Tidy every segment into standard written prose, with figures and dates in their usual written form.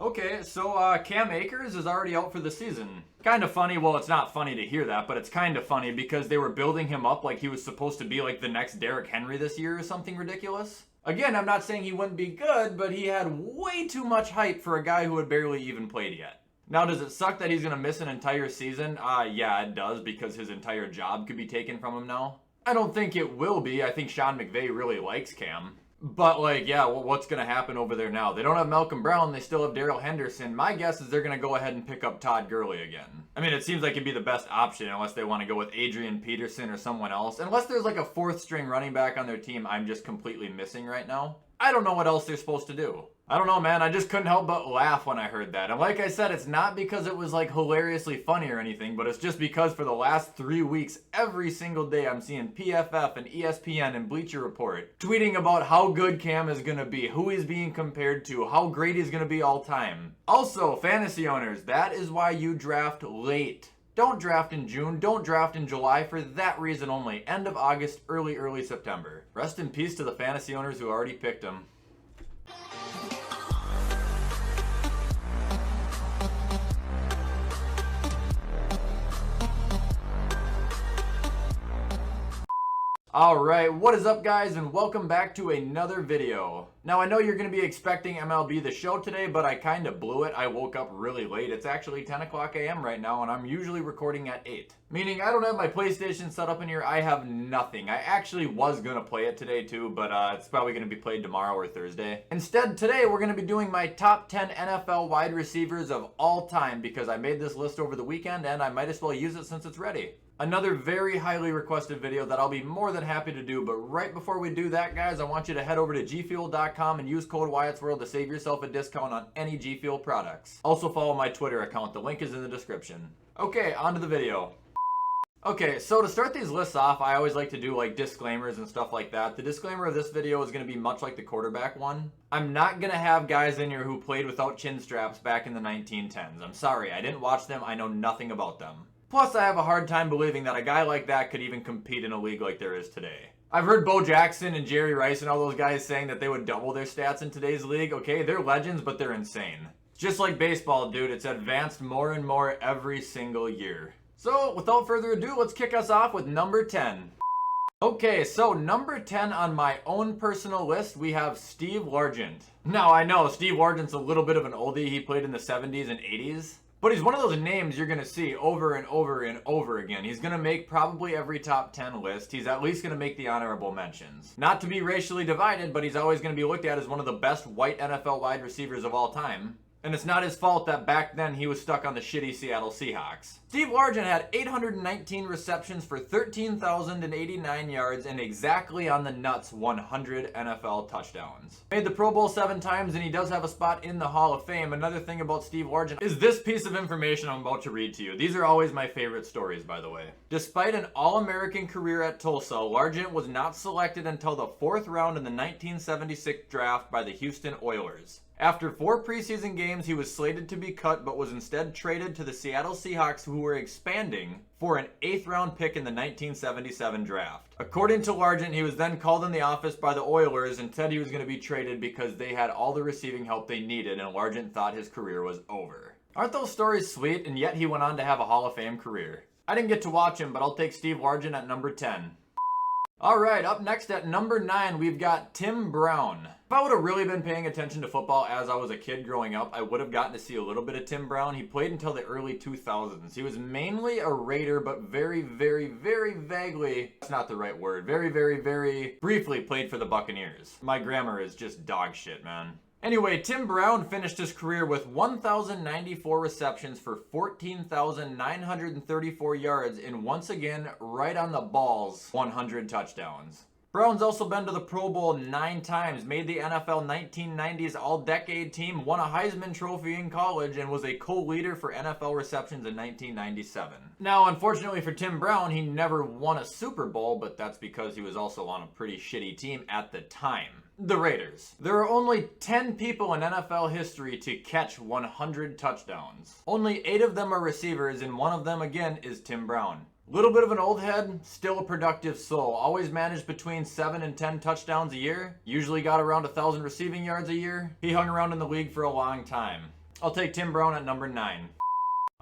Okay, so Cam Akers is already out for the season. Kind of funny, well, it's not funny to hear that, but it's kind of funny because they were building him up like he was supposed to be like the next Derrick Henry this year or something ridiculous. Again, I'm not saying he wouldn't be good, but he had way too much hype for a guy who had barely even played yet. Now, does it suck that he's going to miss an entire season? Yeah, it does, because his entire job could be taken from him now. I don't think it will be. I think Sean McVay really likes Cam. But, like, yeah, well, what's going to happen over there now? They don't have Malcolm Brown. They still have Darrell Henderson. My guess is they're going to go ahead and pick up Todd Gurley again. I mean, it seems like it'd be the best option unless they want to go with Adrian Peterson or someone else. Unless there's, like, a fourth-string running back on their team I'm just completely missing right now. I don't know what else they're supposed to do. I don't know, man. I just couldn't help but laugh when I heard that. And like I said, it's not because it was like hilariously funny or anything, but it's just because for the last 3 weeks, every single day I'm seeing PFF and ESPN and Bleacher Report tweeting about how good Cam is going to be, who he's being compared to, how great he's going to be all time. Also, fantasy owners, that is why you draft late. Don't draft in June, don't draft in July for that reason only. End of August, early September. Rest in peace to the fantasy owners who already picked him. Alright, what is up guys, and welcome back to another video. Now I know you're going to be expecting MLB The Show today, but I kind of blew it. I woke up really late. It's actually 10 o'clock a.m. right now, and I'm usually recording at 8. Meaning I don't have my PlayStation set up in here. I have nothing. I actually was going to play it today too, but it's probably going to be played tomorrow or Thursday. Instead, today we're going to be doing my top 10 NFL wide receivers of all time, because I made this list over the weekend, and I might as well use it since it's ready. Another very highly requested video that I'll be more than happy to do, but right before we do that, guys, I want you to head over to gfuel.com and use code WyattzWorld to save yourself a discount on any G Fuel products. Also follow my Twitter account, the link is in the description. Okay, on to the video. Okay, so to start these lists off, I always like to do like disclaimers and stuff like that. The disclaimer of this video is going to be much like the quarterback one. I'm not going to have guys in here who played without chin straps back in the 1910s. I'm sorry, I didn't watch them, I know nothing about them. Plus, I have a hard time believing that a guy like that could even compete in a league like there is today. I've heard Bo Jackson and Jerry Rice and all those guys saying that they would double their stats in today's league. Okay, they're legends, but they're insane. Just like baseball, dude, it's advanced more and more every single year. So, without further ado, let's kick us off with number 10. Okay, so number 10 on my own personal list, we have Steve Largent. Now, I know Steve Largent's a little bit of an oldie. He played in the 70s and 80s. But he's one of those names you're going to see over and over and over again. He's going to make probably every top 10 list. He's at least going to make the honorable mentions. Not to be racially divided, but he's always going to be looked at as one of the best white NFL wide receivers of all time. And it's not his fault that back then he was stuck on the shitty Seattle Seahawks. Steve Largent had 819 receptions for 13,089 yards and exactly on the nuts 100 NFL touchdowns. Made the Pro Bowl 7 times, and he does have a spot in the Hall of Fame. Another thing about Steve Largent is this piece of information I'm about to read to you. These are always my favorite stories, by the way. Despite an All-American career at Tulsa, Largent was not selected until the 4th round in the 1976 draft by the Houston Oilers. After 4 preseason games, he was slated to be cut, but was instead traded to the Seattle Seahawks, who were expanding, for an 8th round pick in the 1977 draft. According to Largent, he was then called in the office by the Oilers and said he was going to be traded because they had all the receiving help they needed, and Largent thought his career was over. Aren't those stories sweet? And yet he went on to have a Hall of Fame career. I didn't get to watch him, but I'll take Steve Largent at number 10. Alright, up next at number 9, we've got Tim Brown. If I would have really been paying attention to football as I was a kid growing up, I would have gotten to see a little bit of Tim Brown. He played until the early 2000s. He was mainly a Raider, but very vaguely, that's not the right word, very briefly played for the Buccaneers. My grammar is just dog shit, man. Anyway, Tim Brown finished his career with 1,094 receptions for 14,934 yards and once again, right on the balls, 100 touchdowns. Brown's also been to the Pro Bowl 9 times, made the NFL 1990s All-Decade Team, won a Heisman Trophy in college, and was a co-leader for NFL receptions in 1997. Now, unfortunately for Tim Brown, he never won a Super Bowl, but that's because he was also on a pretty shitty team at the time. The Raiders. There are only 10 people in NFL history to catch 100 touchdowns. Only 8 of them are receivers, and one of them, again, is Tim Brown. Little bit of an old head, still a productive soul. Always managed between 7 and 10 touchdowns a year. Usually got around 1,000 receiving yards a year. He hung around in the league for a long time. I'll take Tim Brown at number 9.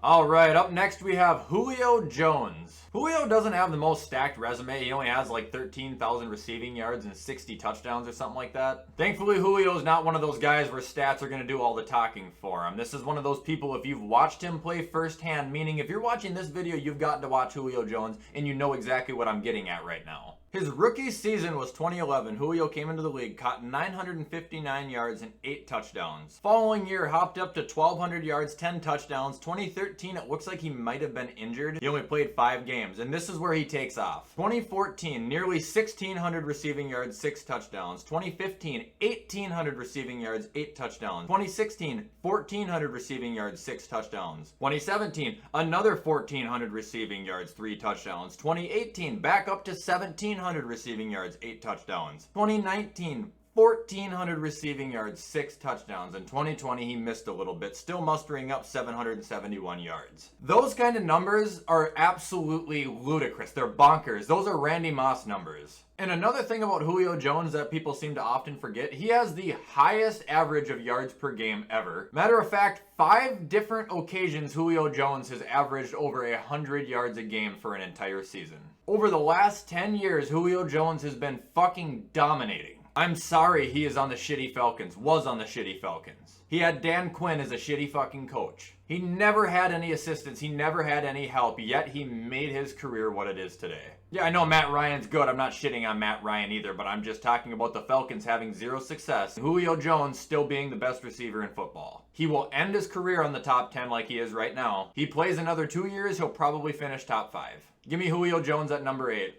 Alright, up next we have Julio Jones. Julio doesn't have the most stacked resume. He only has like 13,000 receiving yards and 60 touchdowns or something like that. Thankfully, Julio's not one of those guys where stats are going to do all the talking for him. This is one of those people, if you've watched him play firsthand, meaning if you're watching this video, you've gotten to watch Julio Jones and you know exactly what I'm getting at right now. His rookie season was 2011. Julio came into the league, caught 959 yards and 8 touchdowns. Following year, hopped up to 1,200 yards, 10 touchdowns. 2013, it looks like he might have been injured. He only played 5 games, and this is where he takes off. 2014, nearly 1,600 receiving yards, 6 touchdowns. 2015, 1,800 receiving yards, 8 touchdowns. 2016, 1,400 receiving yards, 6 touchdowns. 2017, another 1,400 receiving yards, 3 touchdowns. 2018, back up to 1,700 receiving yards, 8 touchdowns. 2019, 1,400 receiving yards, 6 touchdowns. In 2020, he missed a little bit, still mustering up 771 yards. Those kind of numbers are absolutely ludicrous. They're bonkers. Those are Randy Moss numbers. And another thing about Julio Jones that people seem to often forget, he has the highest average of yards per game ever. Matter of fact, 5 different occasions Julio Jones has averaged over 100 yards a game for an entire season. Over the last 10 years, Julio Jones has been fucking dominating. I'm sorry he is on the shitty Falcons, was on the shitty Falcons. He had Dan Quinn as a shitty fucking coach. He never had any assistance, he never had any help, yet he made his career what it is today. Yeah, I know Matt Ryan's good, I'm not shitting on Matt Ryan either, but I'm just talking about the Falcons having 0 success, and Julio Jones still being the best receiver in football. He will end his career on the top 10 like he is right now. He plays another 2 years, he'll probably finish top 5. Give me Julio Jones at number 8.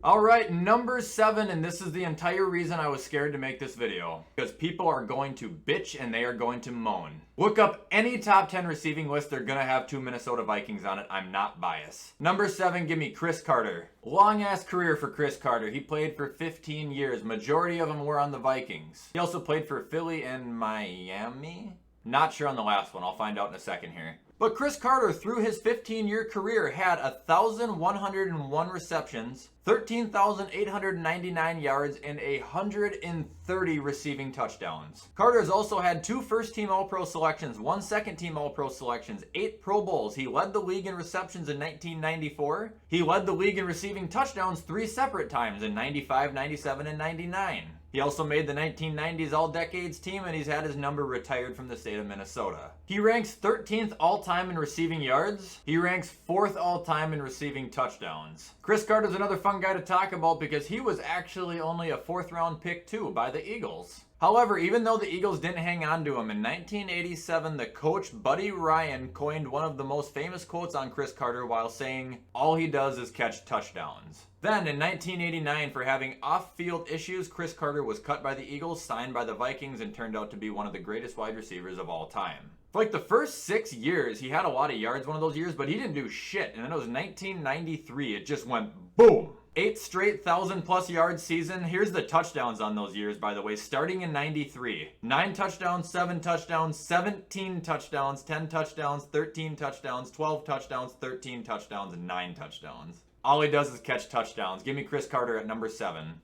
Alright, number 7, and this is the entire reason I was scared to make this video. Because people are going to bitch and they are going to moan. Look up any top 10 receiving list, they're gonna have 2 Minnesota Vikings on it. I'm not biased. Number 7, give me Chris Carter. Long ass career for Chris Carter. He played for 15 years. Majority of them were on the Vikings. He also played for Philly and Miami? Not sure on the last one, I'll find out in a second here. But Chris Carter, through his 15-year career, had 1,101 receptions, 13,899 yards, and 130 receiving touchdowns. Carter has also had 2 first-team All-Pro selections, 1 second-team All-Pro selections, 8 Pro Bowls. He led the league in receptions in 1994. He led the league in receiving touchdowns 3 separate times in 95, 97, and 99. He also made the 1990s All-Decades team, and he's had his number retired from the state of Minnesota. He ranks 13th all-time in receiving yards. He ranks 4th all-time in receiving touchdowns. Chris Carter's another fun guy to talk about because he was actually only a 4th-round pick too by the Eagles. However, even though the Eagles didn't hang on to him, in 1987, the coach Buddy Ryan coined one of the most famous quotes on Chris Carter while saying, "All he does is catch touchdowns." Then, in 1989, for having off-field issues, Chris Carter was cut by the Eagles, signed by the Vikings, and turned out to be one of the greatest wide receivers of all time. For like the first 6 years, he had a lot of yards one of those years, but he didn't do shit. And then it was 1993, it just went boom. 8 straight 1,000+ yard season. Here's the touchdowns on those years, by the way. Starting in 93. 9 touchdowns, 7 touchdowns, 17 touchdowns, 10 touchdowns, 13 touchdowns, 12 touchdowns, 13 touchdowns, and 9 touchdowns. All he does is catch touchdowns. Give me Chris Carter at number 7.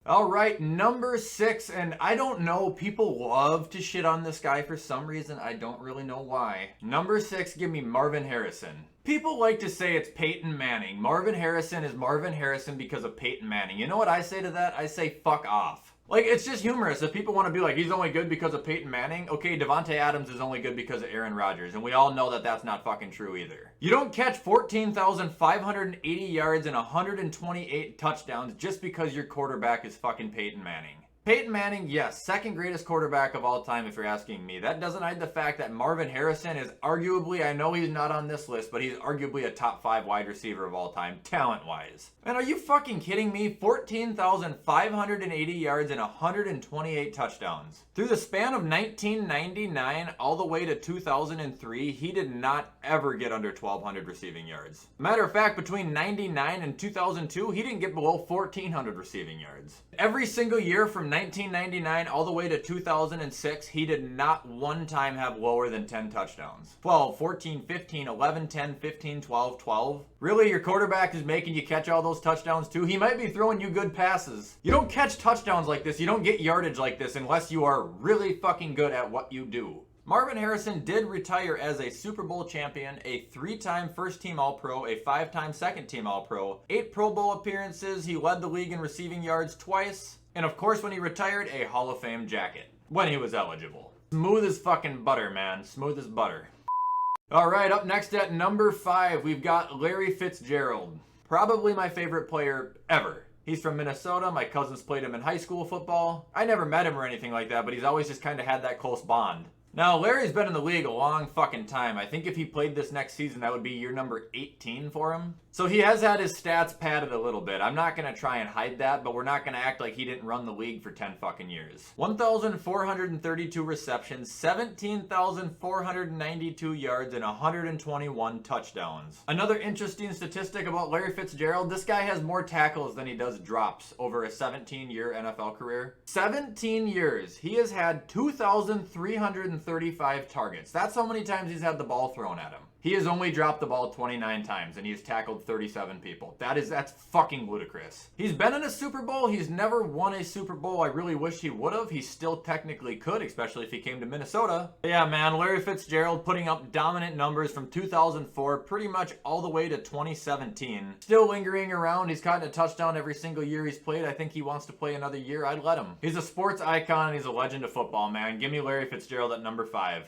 Alright, number 6, and I don't know, people love to shit on this guy for some reason, I don't really know why. Number 6, give me Marvin Harrison. People like to say it's Peyton Manning. Marvin Harrison is Marvin Harrison because of Peyton Manning. You know what I say to that? I say fuck off. Like, it's just humorous. If people want to be like, he's only good because of Peyton Manning, okay, Devontae Adams is only good because of Aaron Rodgers, and we all know that that's not fucking true either. You don't catch 14,580 yards and 128 touchdowns just because your quarterback is fucking Peyton Manning. Peyton Manning, yes, 2nd greatest quarterback of all time if you're asking me. That doesn't hide the fact that Marvin Harrison is arguably, I know he's not on this list, but he's arguably a top 5 wide receiver of all time, talent-wise. And are you fucking kidding me? 14,580 yards and 128 touchdowns. Through the span of 1999 all the way to 2003, he did not ever get under 1,200 receiving yards. Matter of fact, between 99 and 2002, he didn't get below 1,400 receiving yards. Every single year from 1999 all the way to 2006, he did not one time have lower than 10 touchdowns. 12, 14, 15, 11, 10, 15, 12, 12. Really, your quarterback is making you catch all those touchdowns too? He might be throwing you good passes. You don't catch touchdowns like this, you don't get yardage like this unless you are really fucking good at what you do. Marvin Harrison did retire as a Super Bowl champion, a 3-time first-team All-Pro, a 5-time second-team All-Pro, 8 Pro Bowl appearances, he led the league in receiving yards twice, and of course when he retired, a Hall of Fame jacket, when he was eligible. Smooth as fucking butter, man. Smooth as butter. Alright, up next at number 5, we've got Larry Fitzgerald. Probably my favorite player ever. He's from Minnesota. My cousins played him in high school football. I never met him or anything like that, but he's always just kind of had that close bond. Now, Larry's been in the league a long fucking time. I think if he played this next season, that would be year number 18 for him. So he has had his stats padded a little bit. I'm not going to try and hide that, but we're not going to act like he didn't run the league for 10 fucking years. 1,432 receptions, 17,492 yards, and 121 touchdowns. Another interesting statistic about Larry Fitzgerald, this guy has more tackles than he does drops over a 17-year NFL career. 17 years. He has had 2,335 targets. That's how many times he's had the ball thrown at him. He has only dropped the ball 29 times, and he's tackled 37 people. That's fucking ludicrous. He's been in a Super Bowl. He's never won a Super Bowl. I really wish he would have. He still technically could, especially if he came to Minnesota. But yeah, man, Larry Fitzgerald putting up dominant numbers from 2004 pretty much all the way to 2017. Still lingering around. He's gotten a touchdown every single year he's played. I think he wants to play another year. I'd let him. He's a sports icon, and he's a legend of football, man. Give me Larry Fitzgerald at number 5.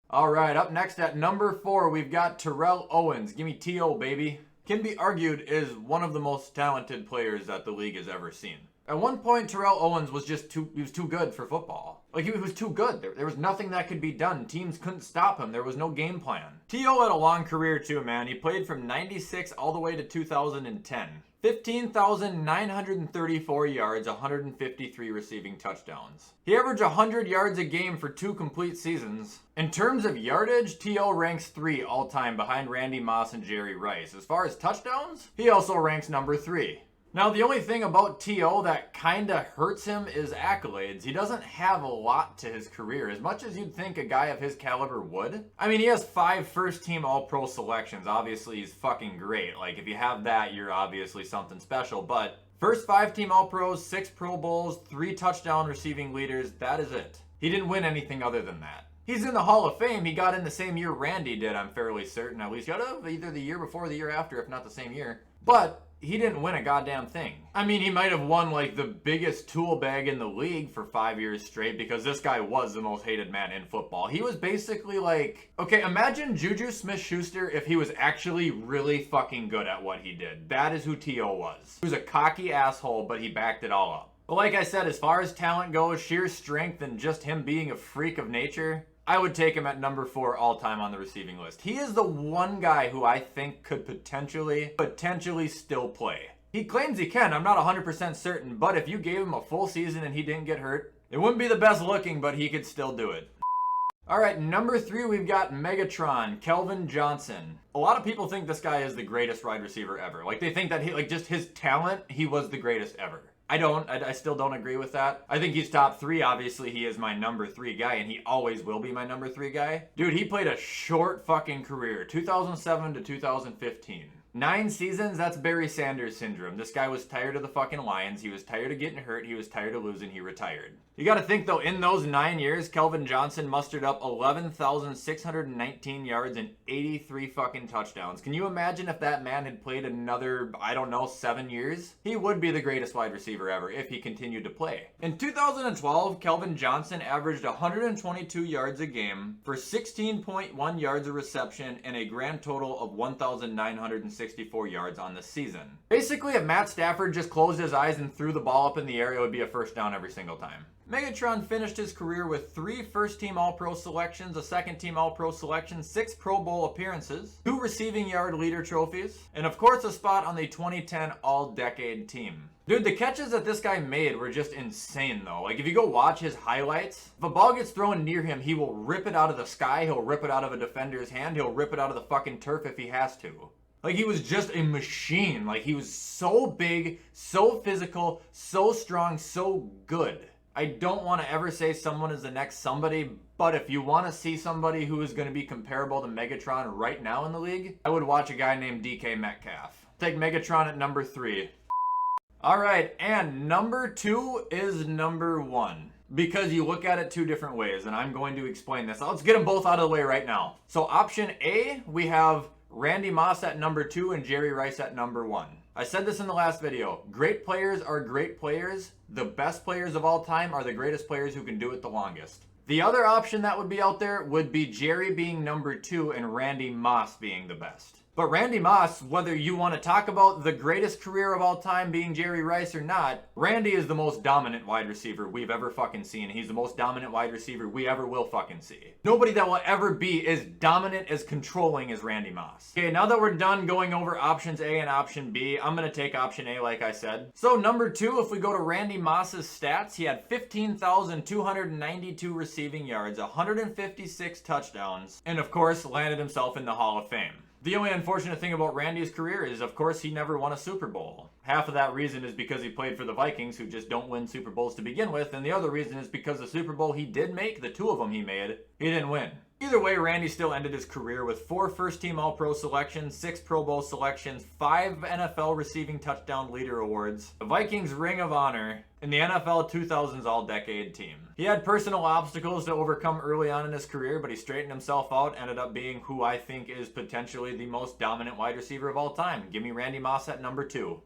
Alright, up next at number 4, we've got Terrell Owens. Give me T.O., baby. Can be argued is one of the most talented players that the league has ever seen. At one point, Terrell Owens was just too good for football. Like, he was too good. There was nothing that could be done. Teams couldn't stop him. There was no game plan. T.O. had a long career too, man. He played from 96 all the way to 2010. 15,934 yards, 153 receiving touchdowns. He averaged 100 yards a game for 2 complete seasons. In terms of yardage, T.O. ranks 3 all-time behind Randy Moss and Jerry Rice. As far as touchdowns, he also ranks number 3. Now, the only thing about T.O. that kinda hurts him is accolades. He doesn't have a lot to his career, as much as you'd think a guy of his caliber would. I mean, he has 5 first-team All-Pro selections. Obviously, he's fucking great. Like, if you have that, you're obviously something special, but first 5-team All-Pros, 6 Pro Bowls, 3 touchdown receiving leaders, that is it. He didn't win anything other than that. He's in the Hall of Fame. He got in the same year Randy did, I'm fairly certain. At least he got either the year before or the year after, if not the same year. But he didn't win a goddamn thing. I mean, he might have won like the biggest tool bag in the league for 5 years straight because this guy was the most hated man in football. He was basically like, okay, imagine Juju Smith-Schuster if he was actually really fucking good at what he did. That is who T.O. was. He was a cocky asshole, but he backed it all up. But like I said, as far as talent goes, sheer strength and just him being a freak of nature, I would take him at number 4 all-time on the receiving list. He is the one guy who I think could potentially still play. He claims he can. I'm not 100% certain, but if you gave him a full season and he didn't get hurt, it wouldn't be the best looking, but he could still do it. Alright, number 3, we've got Megatron, Calvin Johnson. A lot of people think this guy is the greatest wide receiver ever. Like, they think that just his talent, he was the greatest ever. I don't. I still don't agree with that. I think he's top 3. Obviously, he is my number 3 guy, and he always will be my number 3 guy. Dude, he played a short fucking career. 2007 to 2015. 9 seasons, that's Barry Sanders syndrome. This guy was tired of the fucking Lions. He was tired of getting hurt. He was tired of losing. He retired. You gotta think, though, in those 9 years, Calvin Johnson mustered up 11,619 yards and 83 fucking touchdowns. Can you imagine if that man had played another, I don't know, 7 years? He would be the greatest wide receiver ever if he continued to play. In 2012, Calvin Johnson averaged 122 yards a game for 16.1 yards a reception and a grand total of 1,964 yards on the season. Basically, if Matt Stafford just closed his eyes and threw the ball up in the air, it would be a first down every single time. Megatron finished his career with 3 first-team All-Pro selections, a second-team All-Pro selection, 6 Pro Bowl appearances, 2 receiving yard leader trophies, and of course a spot on the 2010 All-Decade team. Dude, the catches that this guy made were just insane though. Like, if you go watch his highlights, if a ball gets thrown near him, he will rip it out of the sky, he'll rip it out of a defender's hand, he'll rip it out of the fucking turf if he has to. Like, he was just a machine. Like, he was so big, so physical, so strong, so good. I don't want to ever say someone is the next somebody, but if you want to see somebody who is going to be comparable to Megatron right now in the league, I would watch a guy named DK Metcalf. Take Megatron at number 3. Alright, and number 2 is number 1. because you look at it two different ways, and I'm going to explain this. Let's get them both out of the way right now. So option A, we have Randy Moss at number 2 and Jerry Rice at number 1. I said this in the last video. Great players are great players. The best players of all time are the greatest players who can do it the longest. The other option that would be out there would be Jerry being number 2 and Randy Moss being the best. But Randy Moss, whether you want to talk about the greatest career of all time being Jerry Rice or not, Randy is the most dominant wide receiver we've ever fucking seen. He's the most dominant wide receiver we ever will fucking see. Nobody that will ever be as dominant, as controlling as Randy Moss. Okay, now that we're done going over options A and option B, I'm going to take option A like I said. So number 2, if we go to Randy Moss's stats, he had 15,292 receiving yards, 156 touchdowns, and of course landed himself in the Hall of Fame. The only unfortunate thing about Randy's career is, of course, he never won a Super Bowl. Half of that reason is because he played for the Vikings, who just don't win Super Bowls to begin with, and the other reason is because the Super Bowl he did make, the 2 of them he made, he didn't win. Either way, Randy still ended his career with 4 first-team All-Pro selections, 6 Pro Bowl selections, 5 NFL receiving touchdown leader awards, the Vikings Ring of Honor, and the NFL 2000s All-Decade Team. He had personal obstacles to overcome early on in his career, but he straightened himself out, ended up being who I think is potentially the most dominant wide receiver of all time. Give me Randy Moss at number 2.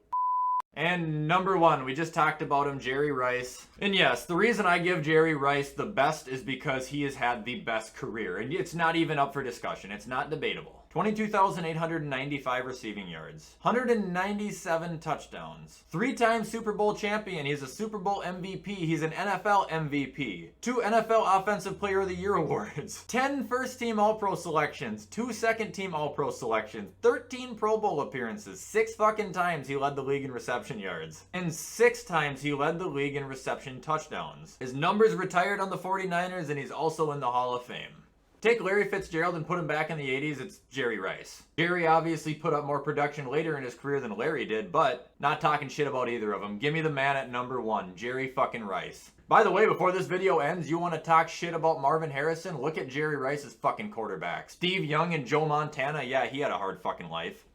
And number 1, we just talked about him, Jerry Rice. And yes, the reason I give Jerry Rice the best is because he has had the best career. And it's not even up for discussion. It's not debatable. 22,895 receiving yards, 197 touchdowns, 3-time Super Bowl champion. He's a Super Bowl MVP. He's an NFL MVP. 2 NFL Offensive Player of the Year awards, 10 first-team All-Pro selections, 2 second-team All-Pro selections, 13 Pro Bowl appearances, 6 fucking times he led the league in reception yards, and 6 times he led the league in reception touchdowns. His numbers retired on the 49ers, and he's also in the Hall of Fame. Take Larry Fitzgerald and put him back in the 80s, it's Jerry Rice. Jerry obviously put up more production later in his career than Larry did, but not talking shit about either of them. Give me the man at number 1, Jerry fucking Rice. By the way, before this video ends, you want to talk shit about Marvin Harrison? Look at Jerry Rice's fucking quarterback. Steve Young and Joe Montana, yeah, he had a hard fucking life.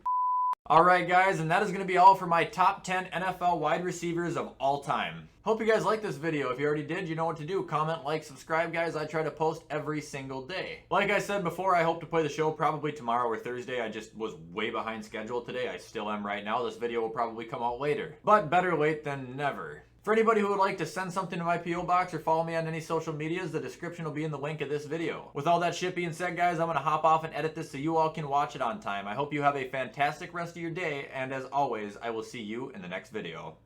Alright guys, and that is going to be all for my top 10 NFL wide receivers of all time. Hope you guys liked this video. If you already did, you know what to do. Comment, like, subscribe, guys. I try to post every single day. Like I said before, I hope to play the show probably tomorrow or Thursday. I just was way behind schedule today. I still am right now. This video will probably come out later. But better late than never. For anybody who would like to send something to my P.O. box or follow me on any social medias, the description will be in the link of this video. With all that shit being said, guys, I'm going to hop off and edit this so you all can watch it on time. I hope you have a fantastic rest of your day, and as always, I will see you in the next video.